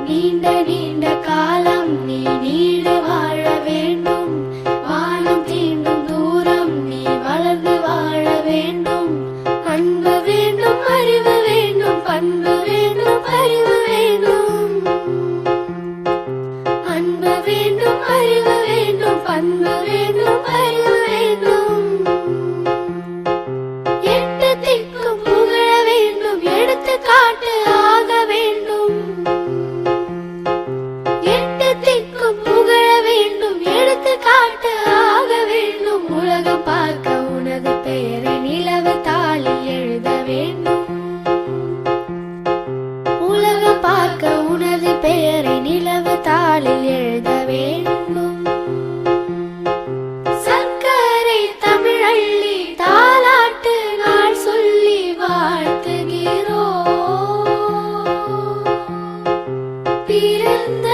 நீண்ட நீண்ட காலம் நீ நீடு வாழ வேண்டும். வானம் தீண்டும் தூரம் நீ வளர்ந்து வாழ வேண்டும். அன்பு வேண்டும், அறிவு வேண்டும், பண்பு வேண்டும், அறிவு வேண்டும். அன்பு வேண்டும், அறிவு வேண்டும், பண்பு வேண்டும், அறிவு வேண்டும். எட்டு திக்கும் புகழ வேண்டும், எடுத்துக்காட்டு ஆக வேண்டும். எட்டு திக்கும் புகழ வேண்டும், எடுத்துக்காட்டு ஆக வேண்டும். உலகம் பார்க்க உனது பெயரை நிலவு தாளில் எழுத வேண்டும். உலகம் பார்க்க உனது பெயரை நிலவு தாளில் எழுத வேண்டும். சர்க்கரை தமிழள்ளி தாலாட்டு நாள் சொல்லி வாழ்த்துகிறோம். பிறந்த